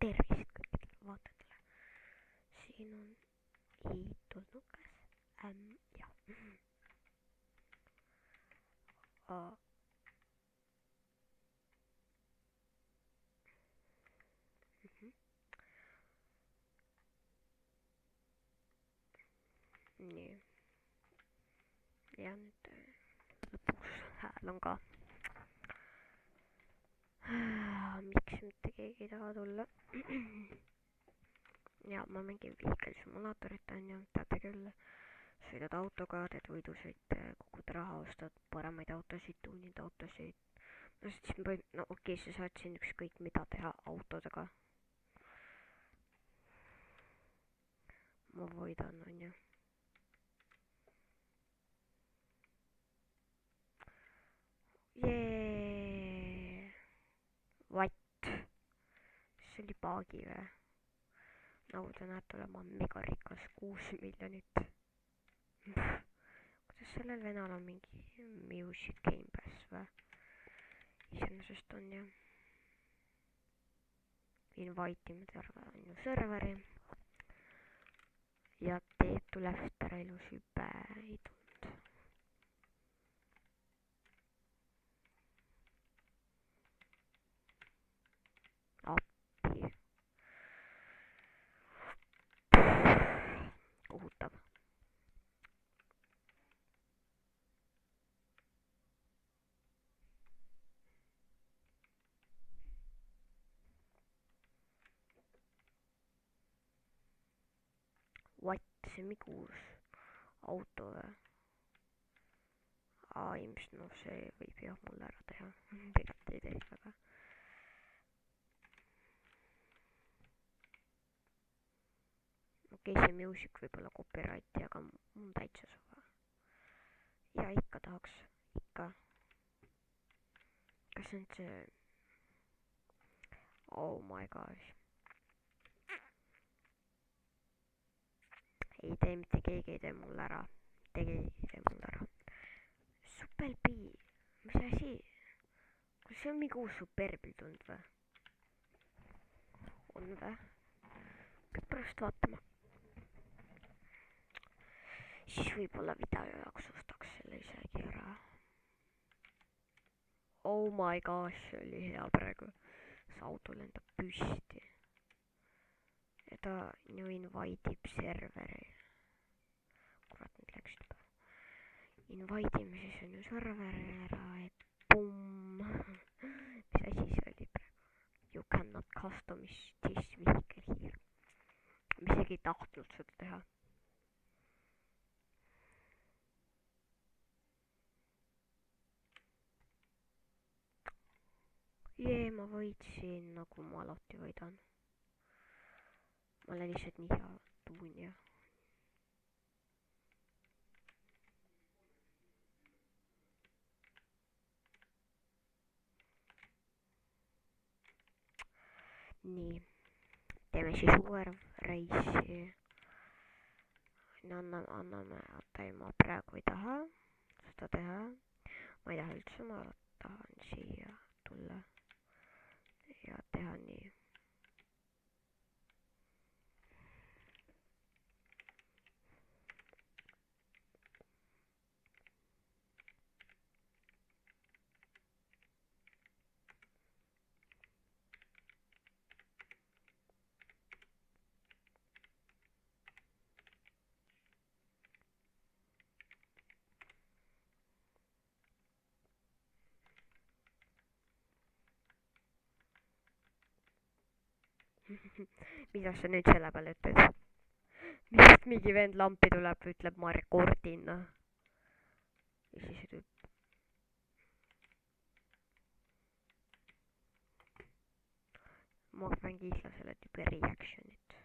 tervist kõikidele vaatajatele. Siin on i-tulnukas. Jah. Nii. Ja nüüd lõpuks hääl on ka. Miks mitte keegi ei taha tulla? Ja ma mängin Vehicle Simulatorit on ju, teate küll. Sõidad autoga, teed võidusõite, kogud raha, ostad paremaid autosid, tuunid autosid. No okei, sa saad siin ükskõik mida teha autodega. Ma võidan on ju. Jee! What? See oli paagi või? Nagu te näete, olen ma megarikas 6 miljonit. Kuidas sellel venal on mingi Music Game Pass või? Iseenesest on ju. Invite ime terve on ju serveri. Ja teed tuleb ära ilus hüpe ei tund. Appi. Kohutav. What? See mingi uus auto või? Ilmselt no see võib jah mulle ära teha. Tegelikult ei teeks väga. Okei, see music võib olla copyrighti, aga mul täitsa suva. Ja ikka tahaks. Ikka. Kas nüüd see... Oh my gosh. Ei tee mitte keegi, ei tee mulle ära. Keegi ei tee mulle ära. Superbi. Mis asi? Kas see on mingi uus superbi tund või? On või? Peab pärast vaatama. Siis võib-olla video jaoks ostaks selle isegi ära. Oh my gosh, see oli hea praegu. See auto lendab püsti. Ja ta ju invite ib serveri. Kurat, nüüd läks juba. Invite ime siis on ju serveri ära, et pumm. Mis asi see oli praegu? You cannot customize this vehicle here. Ma isegi ei tahtnud seda teha. Jee, ma võitsin, nagu ma alati võidan. Ma olen lihtsalt nii hea tuunja. Nii, teeme siis uue reisi. Anname, ma praegu ei taha seda teha. Ma ei taha üldse, ma tahan siia tulla. Ja teha nii. Mida sa nüüd selle peale ütled? Millest mingi vend lampi tuleb, ütleb ma rekordin. Ja siis ütleb. Ma mängi islasele tüüpi reactionit.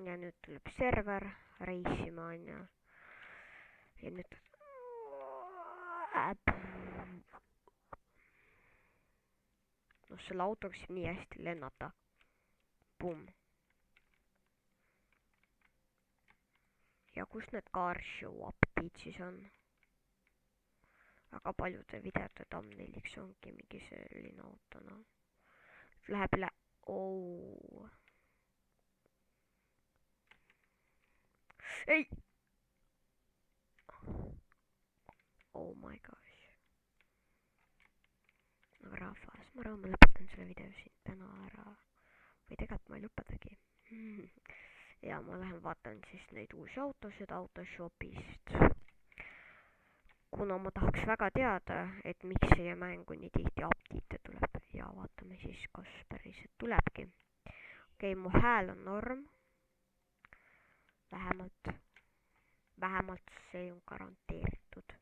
Ja nüüd tuleb server reisima on ju. Ja nüüd no selle autoga saab nii hästi lennata. Pumm. Ja kus need car show update'id siis on? väga paljude videote thumbnailiks ongi mingi selline auto, noh. Läheb üle, ei! Oh my gosh. Aga rahvas, ma arvan, ma lõpetan selle video siin täna ära. Või tegelikult ma ei lõpetagi. Ja ma lähen vaatan siis neid uusi autosid Autoshopist. Kuna ma tahaks väga teada, et miks siia mängu nii tihti update'e tuleb ja vaatame siis, kas päriselt tulebki. Okei, mu hääl on norm. Vähemalt see on garanteeritud.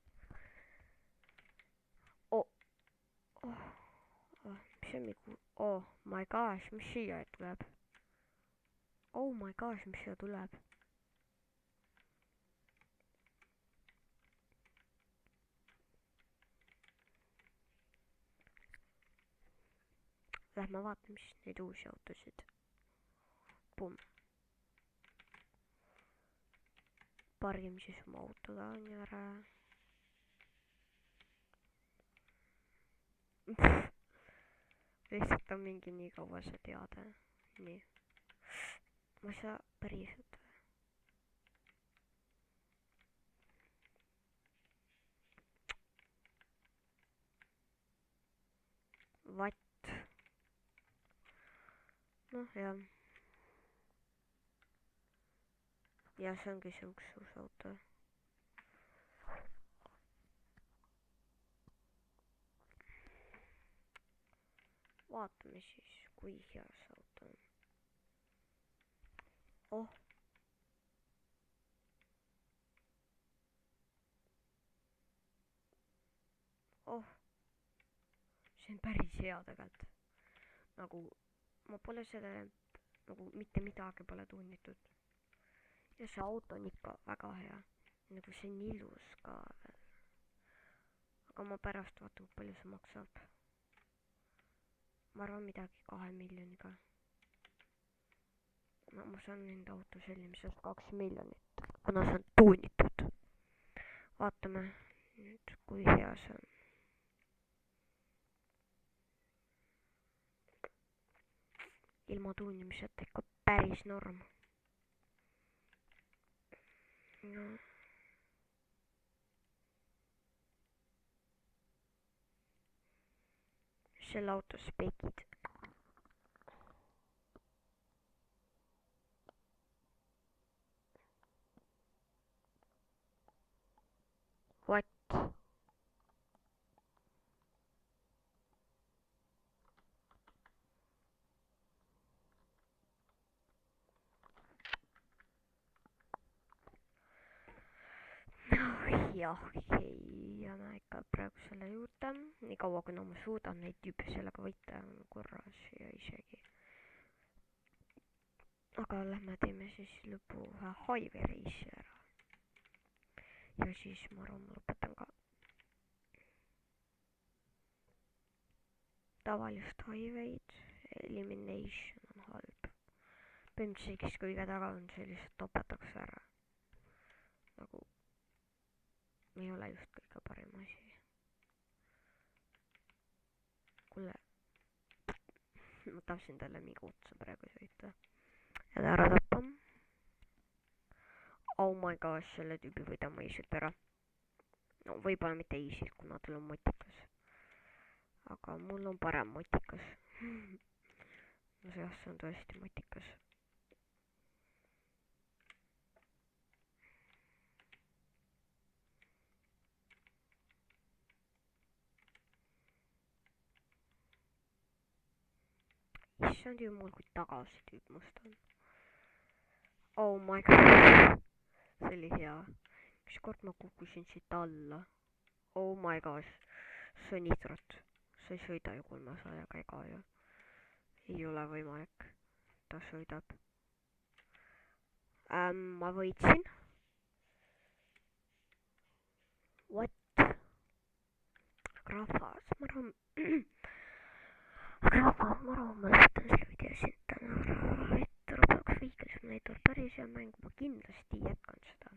Mis on mingi... Oh my gosh, mis siia tuleb? Oh my gosh, mis siia tuleb? Lähme vaatame siis neid uusi autosid. Pumm. Pargime siis oma auto taani ära. Lihtsalt on mingi nii kaua see teada. Nii. Ma ei saa päriselt. What? Noh, jah. Ja see ongi see üks uus auto. Vaatame siis, kui hea see auto on. Oh. Oh. See on päris hea tegelikult. Nagu, ma pole selle, nagu mitte midagi pole tunnitud. Ja see auto on ikka väga hea. Nagu see on ilus ka veel. Aga ma pärast vaatan, kui palju see maksab. Ma arvan midagi 2 miljoniga. No ma saan enda auto sellimisest 2 miljonit, kuna see on tuunitud. Vaatame nüüd, kui hea see on. Ilma tuunimiseta ikka päris norm. No. Selle auto spekid. What? Jah, jääme ikka praegu selle juurde. Nii kaua, kuna ma suudan neid tüüpe sellega võita, on korras ja isegi. Aga lähme teeme siis lõpu ühe highway reisi ära. Ja siis ma arvan, ma lõpetan ka. Tavalist highway'd, elimination on halb. Põhimõtteliselt kõige taga on see lihtsalt topetakse ära. Nagu ei ole just kõige parem asi. Kuule, ma tahtsin talle mingi otsa praegu sõita. Ja ta ära tappa. Oh my gosh, selle tüübi võidame eesilt ära. No võib-olla mitte eesilt, kuna tal on motikas. Aga mul on parem motikas. No see on tõesti motikas. Issand jumal, kui tagasi tüüp must on. Oh my god. See oli hea. Ükskord ma kukkusin siit alla. Oh my gosh. See on nitrot. See ei sõida ju 300-ga ega ju. Ei ole võimalik. Ta sõidab. Ma võitsin. What? Rahvas, ma arvan... ma lõpetan selle video siin täna ära, et Roblox Vehicle Simulator päris hea mäng, ma kindlasti jätkan seda.